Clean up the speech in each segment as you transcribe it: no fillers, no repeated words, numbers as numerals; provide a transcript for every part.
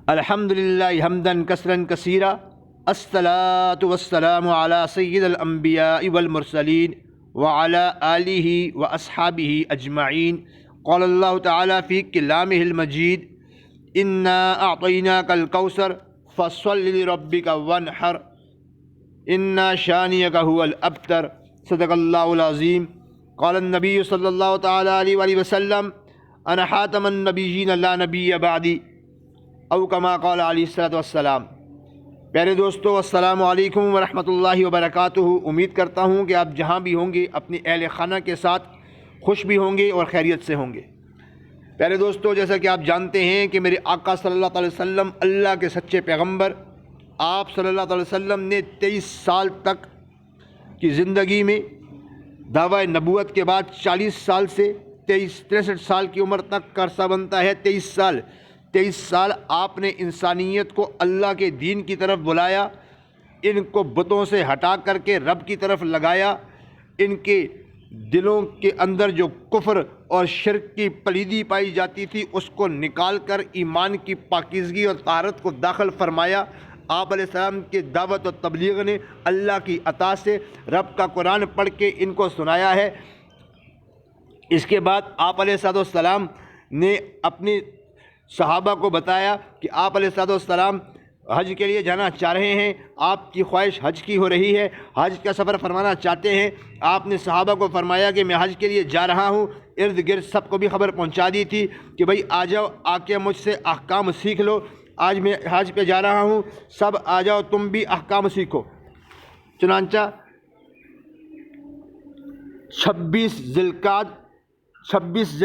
الحمد للہ حمدن کثرن کثیرا الصلاۃ والسلام علی سید الانبیاء والمرسلین وعلی آلہ واصحابہ اجمعین۔ قال اللہ تعالی فی کلامہ المجید انا اعطیناک الکوثر فصل لربک وانحر ان شانئک هو الابتر۔ صدق اللہ العظیم۔ قال النبی صلی اللہ تعالی علیہ وآلہ وسلم انا خاتم النبیین لا نبی بعدی او کما قال علیہ الصلوۃ والسلام۔ پیارے دوستو، السلام علیکم ورحمۃ اللہ وبرکاتہ۔ امید کرتا ہوں کہ آپ جہاں بھی ہوں گے اپنی اہل خانہ کے ساتھ خوش بھی ہوں گے اور خیریت سے ہوں گے۔ پیارے دوستو، جیسا کہ آپ جانتے ہیں کہ میرے آقا صلی اللہ علیہ وسلم اللہ کے سچے پیغمبر، آپ صلی اللہ علیہ وسلم نے 23 سال تک کی زندگی میں دعوی نبوت کے بعد 40 سال سے 63 سال کی عمر تک کا عرصہ بنتا ہے 23 سال آپ نے انسانیت کو اللہ کے دین کی طرف بلایا، ان کو بتوں سے ہٹا کر کے رب کی طرف لگایا، ان کے دلوں کے اندر جو کفر اور شرک کی پلیدی پائی جاتی تھی اس کو نکال کر ایمان کی پاکیزگی اور طہارت کو داخل فرمایا۔ آپ علیہ السلام کے دعوت و تبلیغ نے اللہ کی عطا سے رب کا قرآن پڑھ کے ان کو سنایا ہے۔ اس کے بعد آپ علیہ السلام نے اپنی صحابہ کو بتایا کہ آپ علیہ السلام حج کے لیے جانا چاہ رہے ہیں، آپ کی خواہش حج کی ہو رہی ہے، حج کا سفر فرمانا چاہتے ہیں۔ آپ نے صحابہ کو فرمایا کہ میں حج کے لیے جا رہا ہوں۔ ارد گرد سب کو بھی خبر پہنچا دی تھی کہ بھئی آ جاؤ، آ کے مجھ سے احکام سیکھ لو، آج میں حج پہ جا رہا ہوں، سب آ جاؤ، تم بھی احکام سیکھو۔ چنانچہ 26 ذی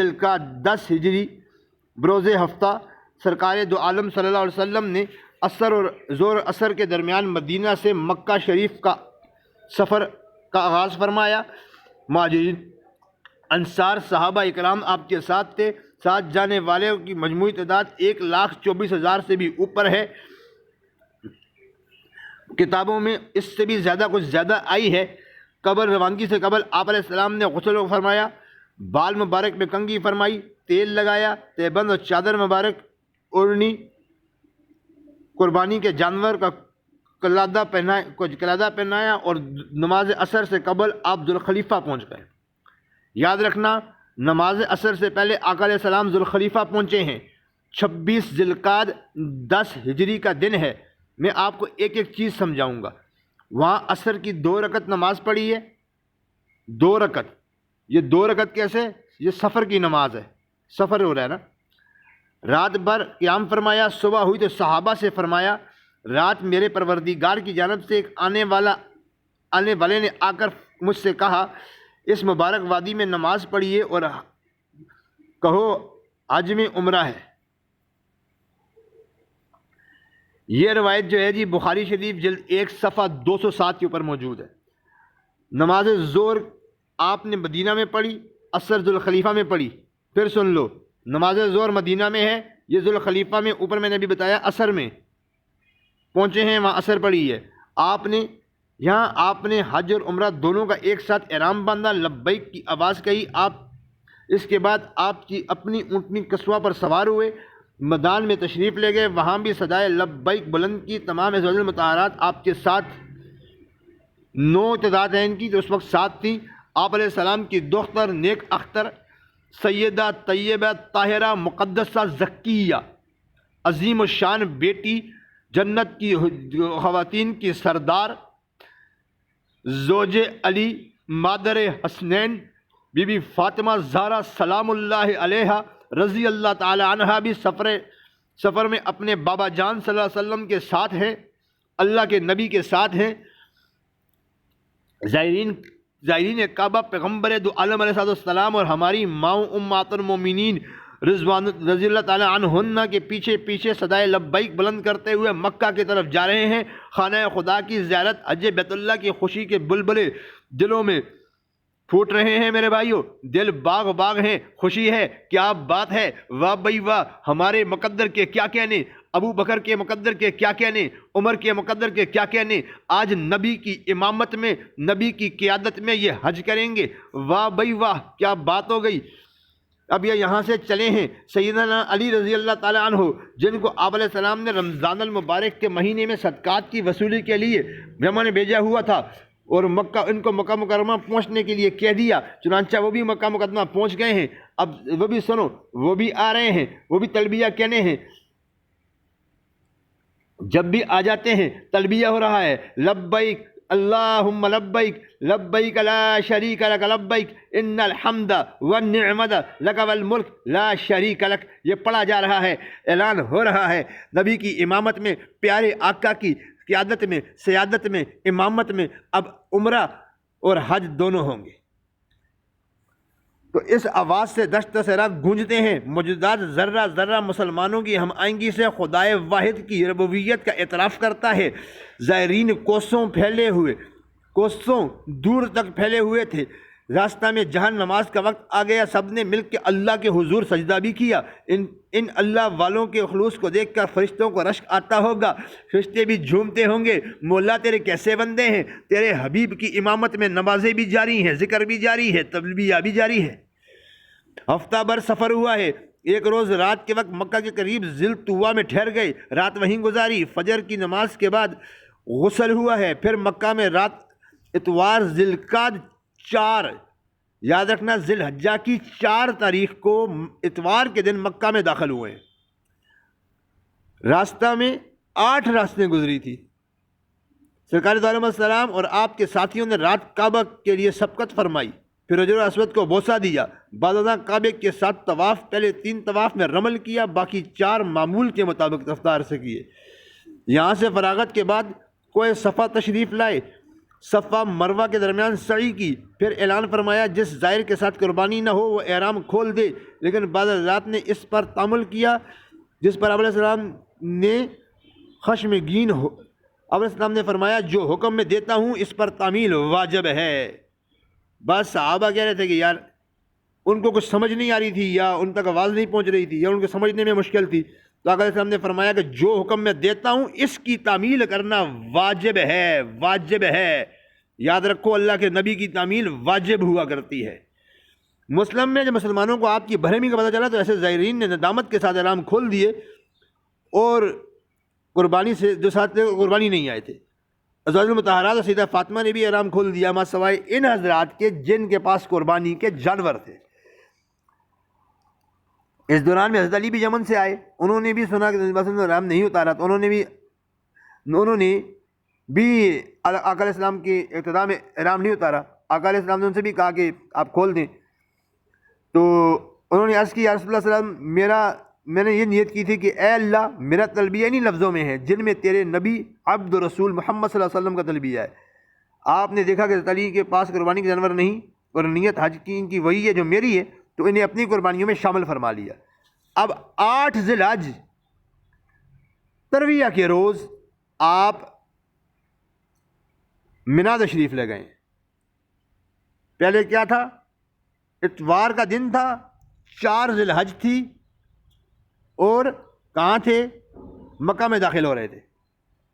القعدہ 10 ہجری بروز ہفتہ سرکار دو عالم صلی اللہ علیہ وسلم نے عصر اور ظہر عصر کے درمیان مدینہ سے مکہ شریف کا سفر کا آغاز فرمایا۔ مہاجرین انصار صحابہ اکرام آپ کے ساتھ تھے۔ ساتھ جانے والوں کی مجموعی تعداد 1,24,000 سے بھی اوپر ہے۔ کتابوں میں اس سے بھی کچھ زیادہ آئی ہے۔ قبر روانگی سے قبل آپ علیہ السلام نے غسل فرمایا، بال مبارک میں کنگھی فرمائی، تیل لگایا، تہبند اور چادر مبارک اوڑھنی، قربانی کے جانور کا قلادہ پہنایا اور نماز عصر سے قبل آپ ذوالخلیفہ پہنچ گئے۔ یاد رکھنا، نماز عصر سے پہلے آقا علیہ السلام ذوالخلیفہ پہنچے ہیں۔ 26 ذی القعدہ 10 ہجری کا دن ہے۔ میں آپ کو ایک ایک چیز سمجھاؤں گا۔ وہاں عصر کی 2 رکعت نماز پڑھی ہے، 2 رکعت۔ یہ 2 رکعت کیسے؟ یہ سفر کی نماز ہے، سفر ہو رہا ہے نا۔ رات بھر قیام فرمایا، صبح ہوئی تو صحابہ سے فرمایا رات میرے پروردگار کی جانب سے ایک آنے والے نے آ کر مجھ سے کہا اس مبارک وادی میں نماز پڑھیے اور کہو حج میں عمرہ ہے۔ یہ روایت جو ہے جی بخاری شریف جلد 1 صفحہ 207 کے اوپر موجود ہے۔ نماز ظہر آپ نے مدینہ میں پڑھی، عصر ذوالخلیفہ میں پڑھی۔ پھر سن لو، نماز ظہر مدینہ میں ہے، یہ ذوالخلیفہ میں، اوپر میں نے بھی بتایا عصر میں پہنچے ہیں، وہاں عصر پڑھی ہے۔ آپ نے حج اور عمرہ دونوں کا ایک ساتھ احرام باندھا، لبیک کی آواز کہی۔ اس کے بعد آپ کی اپنی اونٹنی کسوہ پر سوار ہوئے، میدان میں تشریف لے گئے، وہاں بھی صدائے لبیک بلند کی۔ تمام ازواج المطہرات آپ کے ساتھ 9 تعداد ہے ان کی جو اس وقت ساتھ تھیں۔ آپ علیہ السلام کی دختر نیک اختر سیدہ طیبہ طاہرہ مقدسہ زکیہ، عظیم الشان بیٹی، جنت کی خواتین کی سردار، زوج علی، مادر حسنین، بی بی فاطمہ زہرا سلام اللہ علیہا رضی اللہ تعالی عنہا بھی سفر میں اپنے بابا جان صلی اللہ علیہ وسلم کے ساتھ ہیں، اللہ کے نبی کے ساتھ ہیں۔ زائرین کعبہ پیغمبر دو عالم علیہ السلام اور ہماری ماؤں امہات المومنین رضی اللہ تعالی عنہن کے پیچھے صدائے لبیک بلند کرتے ہوئے مکہ کی طرف جا رہے ہیں۔ خانہ خدا کی زیارت، حج بیت اللہ کی خوشی کے بلبلے دلوں میں پھوٹ رہے ہیں۔ میرے بھائیوں، دل باغ ہیں، خوشی ہے، کیا بات ہے، واہ بھائی واہ، ہمارے مقدر کے کیا کہنے، ابو بکر کے مقدر کے کیا کہنے، عمر کے مقدر کے کیا کہنے، آج نبی کی امامت میں، نبی کی قیادت میں یہ حج کریں گے، واہ بھائی واہ، کیا بات ہو گئی۔ اب یہ یہاں سے چلے ہیں سیدنا علی رضی اللہ تعالیٰ عنہ، جن کو آپ علیہ السلام نے رمضان المبارک کے مہینے میں صدقات کی وصولی کے لیے یمن بھیجا ہوا تھا، اور ان کو مکہ مکرمہ پہنچنے کے لیے کہہ دیا، چنانچہ وہ بھی مکہ مکرمہ پہنچ گئے ہیں۔ اب وہ بھی سنو، وہ بھی آ رہے ہیں، وہ بھی تلبیہ کہنے ہیں۔ جب بھی آ جاتے ہیں تلبیہ ہو رہا ہے، لبیک اللہم لبیک لبیک لا شریک لک لبیک ان الحمد والنعمت لک والملک لا شریک لک، یہ پڑھا جا رہا ہے، اعلان ہو رہا ہے نبی کی امامت میں، پیارے آقا کی قیادت میں، سیادت میں، امامت میں اب عمرہ اور حج دونوں ہوں گے۔ تو اس آواز سے دشت صحرا گونجتے ہیں، موجودات ذرہ ذرہ مسلمانوں کی ہم آہنگی سے خدائے واحد کی ربوبیت کا اعتراف کرتا ہے۔ زائرین کوسوں دور تک پھیلے ہوئے تھے۔ راستہ میں جہاں نماز کا وقت آ گیا، سب نے مل کے اللہ کے حضور سجدہ بھی کیا۔ ان اللہ والوں کے خلوص کو دیکھ کر فرشتوں کو رشک آتا ہوگا، فرشتے بھی جھومتے ہوں گے، مولا تیرے کیسے بندے ہیں، تیرے حبیب کی امامت میں نمازیں بھی جاری ہیں، ذکر بھی جاری ہے، تلبیہ بھی جاری ہے۔ ہفتہ بھر سفر ہوا ہے۔ ایک روز رات کے وقت مکہ کے قریب ذل طوا میں ٹھہر گئے، رات وہیں گزاری۔ فجر کی نماز کے بعد غسل ہوا ہے، پھر مکہ میں رات اتوار ذوالقعدہ 4، یاد رکھنا ذی الحجہ کی 4 تاریخ کو اتوار کے دن مکہ میں داخل ہوئے ہیں۔ راستہ میں 8 راستیں گزری تھی۔ سرکار دو علیہ السلام اور آپ کے ساتھیوں نے رات کعبہ کے لیے سبقت فرمائی، پھر حجر اسود کو بوسہ دیا، بعد ازاں کعبے کے ساتھ طواف، پہلے 3 طواف میں رمل کیا، باقی 4 معمول کے مطابق رفتار سے کیے۔ یہاں سے فراغت کے بعد کوہ صفا تشریف لائے، صفا مروہ کے درمیان سعی کی، پھر اعلان فرمایا جس زائر کے ساتھ قربانی نہ ہو وہ احرام کھول دے، لیکن بعض حضرات نے اس پر تعامل کیا، جس پر آپ علیہ السلام نے خشمگین ہو۔ آپ علیہ السلام نے فرمایا جو حکم میں دیتا ہوں اس پر تعمیل واجب ہے۔ بعض صحابہ کہہ رہے تھے کہ یار ان کو کچھ سمجھ نہیں آ رہی تھی، یا ان تک آواز نہیں پہنچ رہی تھی، یا ان کو سمجھنے میں مشکل تھی، تو آقا علیہ السلام نے فرمایا کہ جو حکم میں دیتا ہوں اس کی تعمیل کرنا واجب ہے، واجب ہے۔ یاد رکھو اللہ کے نبی کی تعمیل واجب ہوا کرتی ہے۔ مسلم میں جب مسلمانوں کو آپ کی بھرمی کا پتہ چلا تو ایسے زائرین نے ندامت کے ساتھ احرام کھول دیے، اور قربانی سے جو ساتھ قربانی نہیں آئے تھے، ازواج المطہرات اور سیدہ فاطمہ نے بھی احرام کھول دیا، ماں سوائے ان حضرات کے جن کے پاس قربانی کے جانور تھے۔ اس دوران میں حضرت علی بھی یمن سے آئے، انہوں نے بھی سنا کہ نبی صلی اللہ علیہ وسلم نے احرام نہیں اتارا، تو انہوں نے بھی آقا علیہ السلام کی ابتدا میں احرام نہیں اتارا۔ آقا علیہ السلام نے ان سے بھی کہا کہ آپ کھول دیں، تو انہوں نے عرض کی یا رسول اللہ صلی اللہ علیہ وسلم میں نے یہ نیت کی تھی کہ اے اللہ میرا تلبیہ انہی لفظوں میں ہے جن میں تیرے نبی عبد رسول محمد صلی اللہ علیہ وسلم کا تلبیہ ہے۔ آپ نے دیکھا کہ حضرت علی کے پاس قربانی کے جانور نہیں، اور نیت حج کی ان کی وہی ہے جو میری ہے، تو انہیں اپنی قربانیوں میں شامل فرما لیا۔ اب 8 ذی الحج ترویہ کے روز آپ منا تشریف لے گئے۔ پہلے کیا تھا؟ اتوار کا دن تھا، 4 ذی الحج تھی، اور کہاں تھے؟ مکہ میں داخل ہو رہے تھے۔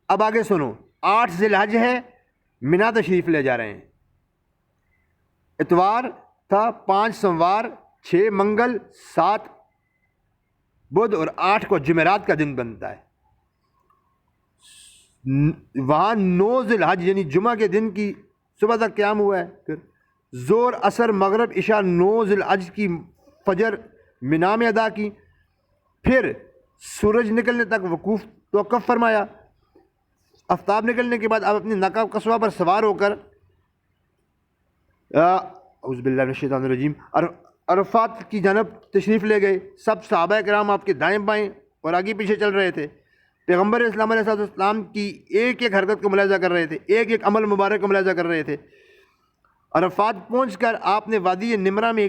اب آگے سنو، 8 ذی الحج ہے، منا تشریف لے جا رہے ہیں۔ اتوار تھا، 5 سوموار، 6 منگل، 7 بدھ اور 8 کو جمعرات کا دن بنتا ہے۔ وہاں 9 ذی الحج یعنی جمعہ کے دن کی صبح تک قیام ہوا ہے، پھر زور اثر مغرب عشاء 9 ذی الحج کی فجر منا میں ادا کی، پھر سورج نکلنے تک وقوف توقف فرمایا۔ آفتاب نکلنے کے بعد آپ اپنی ناقہ قصوہ پر سوار ہو کر اعوذ باللہ من الشیطان الرجیم عرفات کی جانب تشریف لے گئے۔ سب صحابہ کرام آپ کے دائیں بائیں اور آگے پیچھے چل رہے تھے۔ پیغمبر اسلام علیہ السلام کی ایک ایک حرکت کو ملاحظہ کر رہے تھے، ایک ایک عمل مبارک کو ملاحظہ کر رہے تھے۔ عرفات پہنچ کر آپ نے وادی نمرہ میں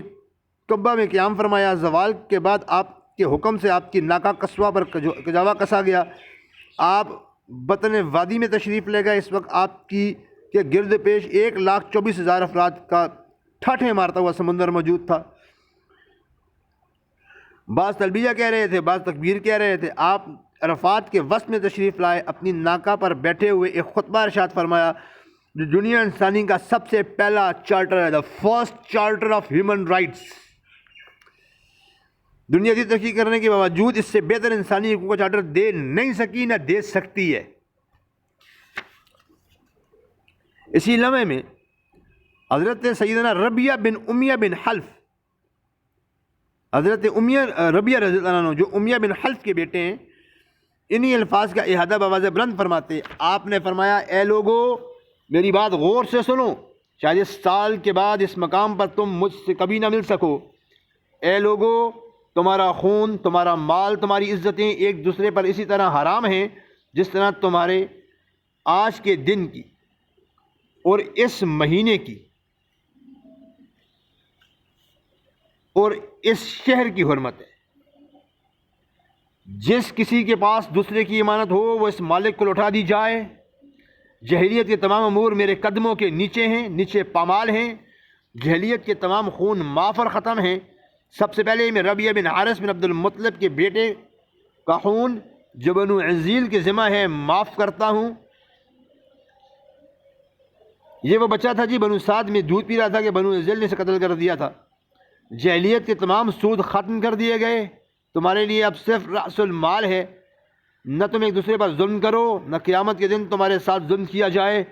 قبہ میں قیام فرمایا۔ زوال کے بعد آپ کے حکم سے آپ کی ناقہ قصوہ پر کجاوا کسا گیا، آپ بطن وادی میں تشریف لے گئے۔ اس وقت آپ کے گرد پیش 1,24,000 افراد کا ٹھاٹھیں مارتا ہوا سمندر موجود تھا۔ بعض تلبیہ کہہ رہے تھے، بعض تکبیر کہہ رہے تھے۔ آپ عرفات کے وسط میں تشریف لائے، اپنی ناقہ پر بیٹھے ہوئے ایک خطبہ ارشاد فرمایا جو دنیا انسانی کا سب سے پہلا چارٹر ہے، the first charter of human rights. دنیا کی ترقی کرنے کے باوجود اس سے بہتر انسانی حقوق کا چارٹر دے نہیں سکی، نہ دے سکتی ہے۔ اسی لمحے میں حضرت سیدنا ربیہ بن امیہ بن حلف، حضرت ربیہ رضی اللہ عنہ جو امیہ بن حلف کے بیٹے ہیں، انہی الفاظ کا احاطہ بآواز بلند فرماتے، آپ نے فرمایا اے لوگو میری بات غور سے سنو، شاید اس سال کے بعد اس مقام پر تم مجھ سے کبھی نہ مل سکو۔ اے لوگو تمہارا خون، تمہارا مال، تمہاری عزتیں ایک دوسرے پر اسی طرح حرام ہیں جس طرح تمہارے آج کے دن کی اور اس مہینے کی اور اس شہر کی حرمت ہے۔ جس کسی کے پاس دوسرے کی امانت ہو وہ اس مالک کو لوٹا دی جائے۔ جاہلیت کے تمام امور میرے قدموں کے نیچے ہیں، نیچے پامال ہیں۔ جاہلیت کے تمام خون معاف اور ختم ہیں۔ سب سے پہلے میں ربیہ بن حارث بن عبد المطلب کے بیٹے کا خون جو بنو عزیل کے ذمہ ہے معاف کرتا ہوں۔ یہ وہ بچہ تھا جی بنو سعد میں دودھ پی رہا تھا کہ بنو عزیل نے اسے قتل کر دیا تھا۔ جاہلیت کے تمام سود ختم کر دیے گئے۔ تمہارے لیے اب صرف رأس المال ہے۔ نہ تم ایک دوسرے پر ظلم کرو، نہ قیامت کے دن تمہارے ساتھ ظلم کیا جائے۔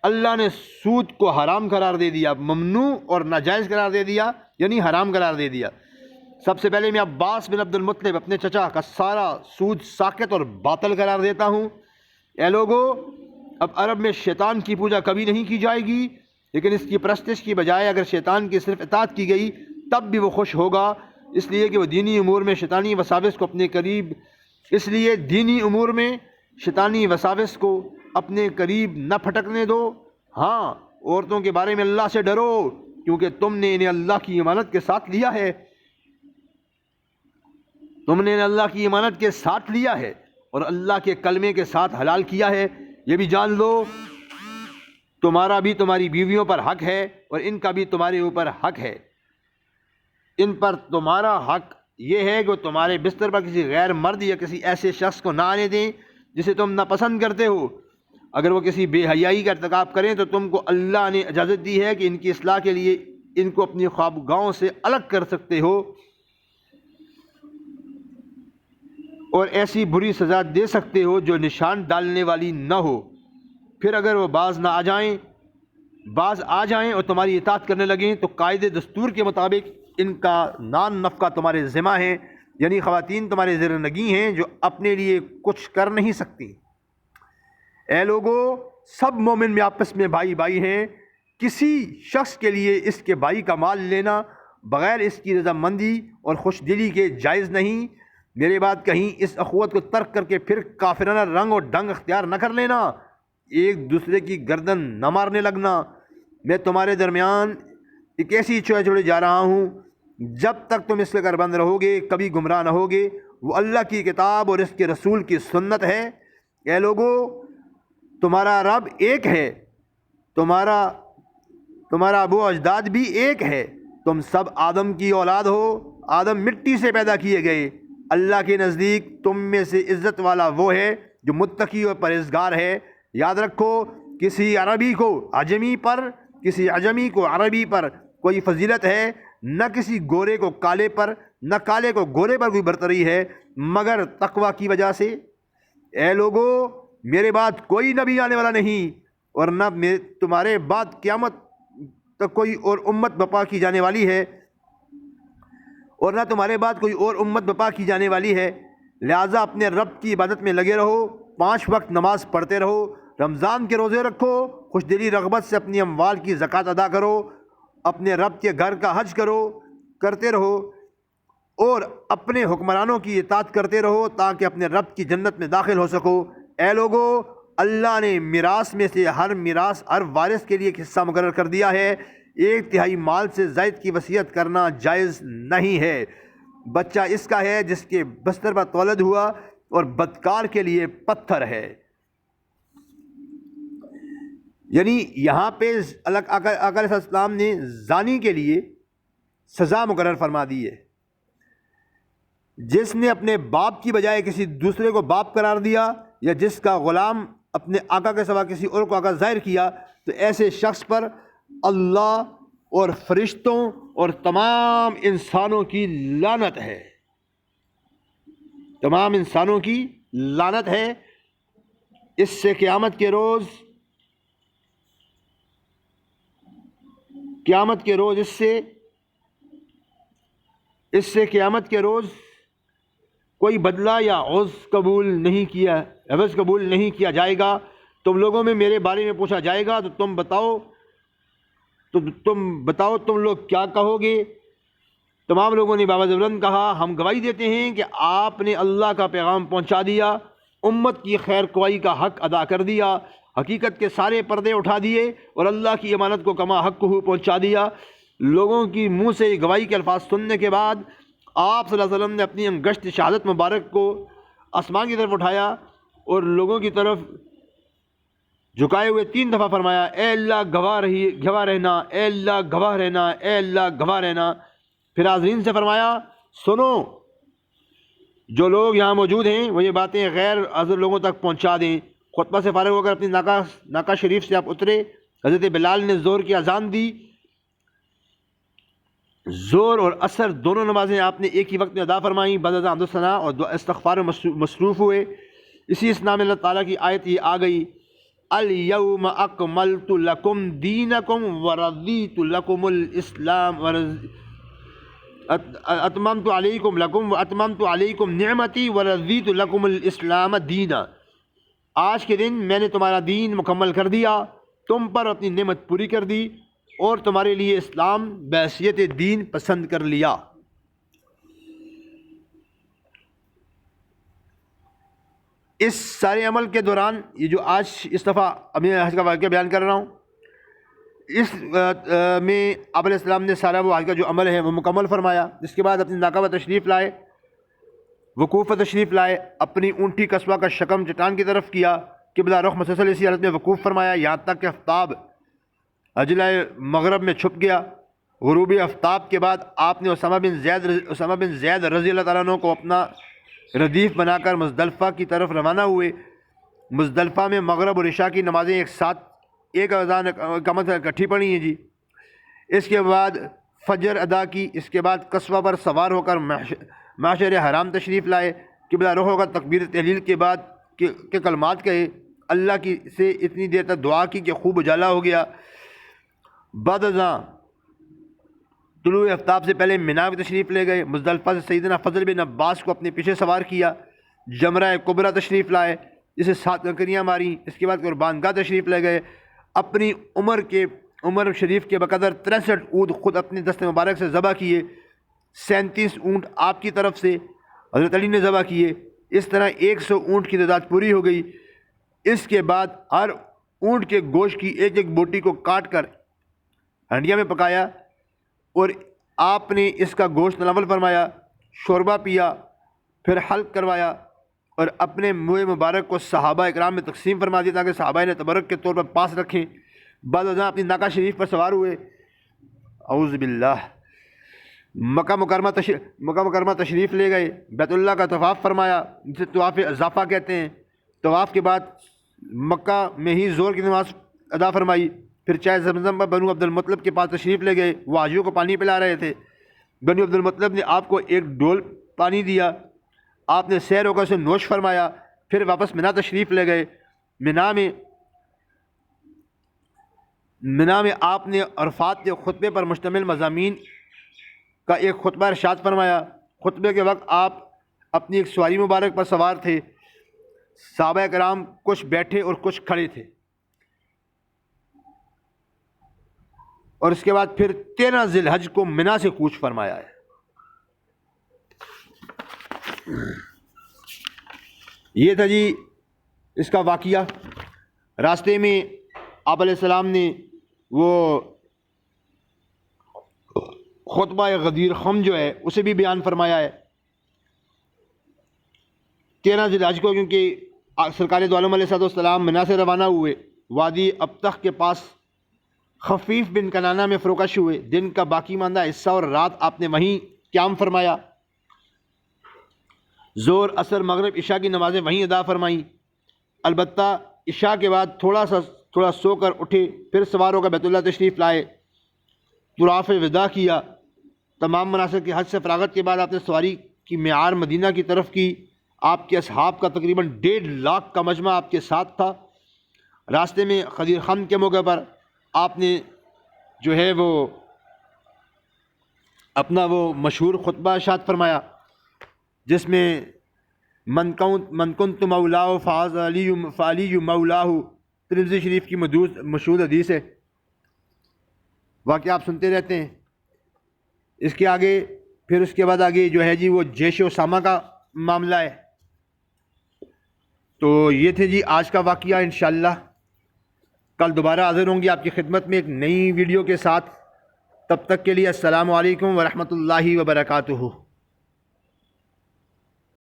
اللہ نے سود کو حرام قرار دے دیا، ممنوع اور ناجائز قرار دے دیا، یعنی حرام قرار دے دیا۔ سب سے پہلے میں عباس بن عبد المطلب اپنے چچا کا سارا سود ساقط اور باطل قرار دیتا ہوں۔ اے لوگو اب عرب میں شیطان کی پوجا کبھی نہیں کی جائے گی، لیکن اس کی پرستش کی بجائے اگر شیطان کی صرف اطاعت کی گئی تب بھی وہ خوش ہوگا، اس لیے کہ وہ دینی امور میں شیطانی وساوس کو اپنے قریب نہ پھٹکنے دو۔ ہاں عورتوں کے بارے میں اللہ سے ڈرو کیونکہ تم نے انہیں اللہ کی امانت کے ساتھ لیا ہے، اور اللہ کے کلمے کے ساتھ حلال کیا ہے۔ یہ بھی جان لو تمہارا بھی تمہاری بیویوں پر حق ہے اور ان کا بھی تمہارے اوپر حق ہے۔ ان پر تمہارا حق یہ ہے کہ وہ تمہارے بستر پر کسی غیر مرد یا کسی ایسے شخص کو نہ آنے دیں جسے تم ناپسند کرتے ہو۔ اگر وہ کسی بے حیائی کا ارتکاب کریں تو تم کو اللہ نے اجازت دی ہے کہ ان کی اصلاح کے لیے ان کو اپنی خوابگاہوں سے الگ کر سکتے ہو اور ایسی بری سزا دے سکتے ہو جو نشان ڈالنے والی نہ ہو۔ پھر اگر وہ باز آ جائیں اور تمہاری اطاعت کرنے لگیں تو قاعدے دستور کے مطابق ان کا نان نفقہ تمہارے ذمہ ہے، یعنی خواتین تمہارے زیر نگیں ہیں جو اپنے لیے کچھ کر نہیں سکتی۔ اے لوگو سب مومن میں آپس میں بھائی بھائی ہیں، کسی شخص کے لیے اس کے بھائی کا مال لینا بغیر اس کی رضامندی اور خوش دلی کے جائز نہیں۔ میرے بات کہیں اس اخوت کو ترک کر کے پھر کافرانہ رنگ اور ڈھنگ اختیار نہ کر لینا، ایک دوسرے کی گردن نہ مارنے لگنا۔ میں تمہارے درمیان ایک ایسی چوہے چھوڑے جا رہا ہوں، جب تک تم اس کے گربند رہو گے کبھی گمراہ نہ ہوگے۔ وہ اللہ کی کتاب اور اس کے رسول کی سنت ہے۔ اے لوگو تمہارا رب ایک ہے، تمہارا ابو اجداد بھی ایک ہے، تم سب آدم کی اولاد ہو، آدم مٹی سے پیدا کیے گئے۔ اللہ کے نزدیک تم میں سے عزت والا وہ ہے جو متقی اور پرہیزگار ہے۔ یاد رکھو کسی عربی کو عجمی پر کوئی فضیلت ہے، نہ کسی گورے کو کالے پر، نہ کالے کو گورے پر کوئی برتری ہے مگر تقوی کی وجہ سے۔ اے لوگو میرے بعد کوئی نبی آنے والا نہیں اور نہ تمہارے بعد قیامت تک کوئی اور امت بپا کی جانے والی ہے، لہٰذا اپنے رب کی عبادت میں لگے رہو، 5 وقت نماز پڑھتے رہو، رمضان کے روزے رکھو، خوش دلی رغبت سے اپنی اموال کی زکوٰۃ ادا کرو، اپنے رب کے گھر کا حج کرتے رہو اور اپنے حکمرانوں کی اطاعت کرتے رہو تاکہ اپنے رب کی جنت میں داخل ہو سکو۔ اے لوگو اللہ نے میراث میں سے ہر وارث کے لیے ایک حصہ مقرر کر دیا ہے، 1/3 مال سے زائد کی وصیت کرنا جائز نہیں ہے۔ بچہ اس کا ہے جس کے بستر پر تولد ہوا اور بدکار کے لیے پتھر ہے۔ یعنی یہاں پہ آقا علیہ السلام نے زانی کے لیے سزا مقرر فرما دی ہے۔ جس نے اپنے باپ کی بجائے کسی دوسرے کو باپ قرار دیا یا جس کا غلام اپنے آقا کے سوا کسی اور کو آقا ظاہر کیا تو ایسے شخص پر اللہ اور فرشتوں اور تمام انسانوں کی لعنت ہے۔ تمام انسانوں کی لعنت ہے۔ اس سے قیامت کے روز قیامت کے روز کوئی بدلہ یا عوض قبول نہیں کیا جائے گا۔ تم لوگوں میں میرے بارے میں پوچھا جائے گا تو تم بتاؤ تم لوگ کیا کہو گے؟ تمام لوگوں نے بآواز بلند کہا، ہم گواہی دیتے ہیں کہ آپ نے اللہ کا پیغام پہنچا دیا، امت کی خیر خواہی کا حق ادا کر دیا، حقیقت کے سارے پردے اٹھا دیے اور اللہ کی امانت کو کما حق کو پہنچا دیا۔ لوگوں کی منہ سے گواہی کے الفاظ سننے کے بعد آپ صلی اللہ علیہ وسلم نے اپنی انگشت شہادت مبارک کو آسمان کی طرف اٹھایا اور لوگوں کی طرف جھکائے ہوئے 3 دفعہ فرمایا، اے اللہ گواہ رہنا، اے اللہ گواہ رہنا، اے اللہ گواہ رہنا۔ پھر حاضرین سے فرمایا، سنو، جو لوگ یہاں موجود ہیں وہ یہ باتیں غیر حاضر لوگوں تک پہنچا دیں۔ خطبہ سے فارغ ہو کر اپنی ناکہ شریف سے آپ اترے۔ حضرت بلال نے زور کی اذان دی۔ زور اور عصر دونوں نمازیں آپ نے ایک ہی وقت میں ادا فرمائیں۔ بعد از حمد و ثنا اور استغفار مصروف ہوئے۔ اسی اسنا میں اللہ تعالیٰ کی آیت یہ آ گئی، الیوم اکملت لکم دینکم ورضیت لکم الاسلام اتممت علیکم نعمتی ورضیت لکم الاسلام دینا۔ آج کے دن میں نے تمہارا دین مکمل کر دیا، تم پر اپنی نعمت پوری کر دی اور تمہارے لیے اسلام بحیثیت دین پسند کر لیا۔ اس سارے عمل کے دوران یہ جو آج اس دفعہ ابھی حج کا واقعہ بیان کر رہا ہوں، اس میں آپ علیہ السلام نے سارا وہ حج کا جو عمل ہے وہ مکمل فرمایا۔ جس کے بعد اپنی ناکہ پر تشریف لائے، وقوف پر تشریف لائے، اپنی اونٹی قصبہ کا شکم چٹان کی طرف کیا، قبلہ رخ مسلسل اسی حالت میں وقوف فرمایا یہاں تک کہ آفتاب اجلائے مغرب میں چھپ گیا۔ غروب آفتاب کے بعد آپ نے اسامہ بن زید رضی اللہ تعالیٰ عنہ کو اپنا ردیف بنا کر مزدلفہ کی طرف روانہ ہوئے۔ مزدلفہ میں مغرب اور عشاء کی نمازیں ایک ساتھ ایک اذان اقامت اکٹھی پڑھی ہیں جی۔ اس کے بعد فجر ادا کی۔ اس کے بعد قصبہ پر سوار ہو کر معاشر حرام تشریف لائے، قبلہ رخ ہو کر تکبیر تحلیل کے بعد کے کلمات کہے، اللہ کی سے اتنی دیر تک دعا کی کہ خوب اجالا ہو گیا۔ بعد ازاں طلوع آفتاب سے پہلے مینا میں تشریف لے گئے۔ مزدلفہ سے سیدنا فضل بن عباس کو اپنے پیچھے سوار کیا، جمرہ کبریٰ تشریف لائے، جسے 7 کنکریاں ماری۔ اس کے بعد قربان گاہ تشریف لے گئے۔ اپنی عمر شریف کے بقدر 63 اونٹ خود اپنے دست مبارک سے ذبح کیے۔ 37 اونٹ آپ کی طرف سے حضرت علی نے ذبح کیے۔ اس طرح 100 اونٹ کی تعداد پوری ہو گئی۔ اس کے بعد ہر اونٹ کے گوشت کی ایک ایک بوٹی کو کاٹ کر ہنڈیا میں پکایا اور آپ نے اس کا گوشت ناول فرمایا، شوربہ پیا، پھر حلق کروایا اور اپنے منہ مبارک کو صحابہ اکرام میں تقسیم فرما دیا تاکہ صحابہ نے تبرک کے طور پر پاس رکھیں۔ بعد ازاں اپنی ناکہ شریف پر سوار ہوئے۔ اعوذ باللہ مکہ مکرمہ تشریف لے گئے، بیت اللہ کا طواف فرمایا جسے طواف اضافہ کہتے ہیں۔ طواف کے بعد مکہ میں ہی زور کی نماز ادا فرمائی، پھر چائے زمزم پر بنو عبد المطلب کے پاس تشریف لے گئے، وہ حاجیوں کو پانی پلا رہے تھے۔ بنو عبد المطلب نے آپ کو ایک ڈول پانی دیا، آپ نے سیر ہو کر اسے نوش فرمایا، پھر واپس مینا تشریف لے گئے۔ مینا میں آپ نے عرفات کے خطبے پر مشتمل مضامین کا ایک خطبہ ارشاد فرمایا۔ خطبے کے وقت آپ اپنی ایک سواری مبارک پر سوار تھے، صحابہ کرام کچھ بیٹھے اور کچھ کھڑے تھے، اور اس کے بعد پھر 13 ذی الحج کو مینا سے کوچ فرمایا ہے۔ یہ تھا جی اس کا واقعہ۔ راستے میں آپ علیہ السلام نے وہ خطبہ غدیر خم جو ہے اسے بھی بیان فرمایا ہے 13 ذی الحج کو، کیونکہ سرکار دو عالم علیہ السلام مینا سے روانہ ہوئے، وادی ابتخ کے پاس خفیف بن کنانہ میں فروکش ہوئے۔ دن کا باقی ماندہ حصہ اور رات آپ نے وہیں قیام فرمایا۔ زور، عصر، مغرب، عشاء کی نمازیں وہیں ادا فرمائیں۔ البتہ عشاء کے بعد تھوڑا سو کر اٹھے، پھر سوار ہو کر بیت اللہ تشریف لائے، طواف وداع کیا۔ تمام مناسک کے حج سے فراغت کے بعد آپ نے سواری کی معیار مدینہ کی طرف کی۔ آپ کے اصحاب کا تقریباً 1.5 لاکھ کا مجمع آپ کے ساتھ تھا۔ راستے میں غدیر خم کے موقع پر آپ نے جو ہے وہ اپنا وہ مشہور خطبہ ارشاد فرمایا، جس میں من کنت مولاہ فعلی مولاہ، ترمذی شریف کی مشہور حدیث ہے، واقعہ آپ سنتے رہتے ہیں۔ اس کے آگے پھر اس کے بعد آگے جو ہے جی وہ جیش اسامہ کا معاملہ ہے۔ تو یہ تھے جی آج کا واقعہ۔ انشاءاللہ کل دوبارہ حاضر ہوں گی آپ کی خدمت میں ایک نئی ویڈیو کے ساتھ۔ تب تک کے لیے السلام علیکم ورحمۃ اللہ وبرکاتہ۔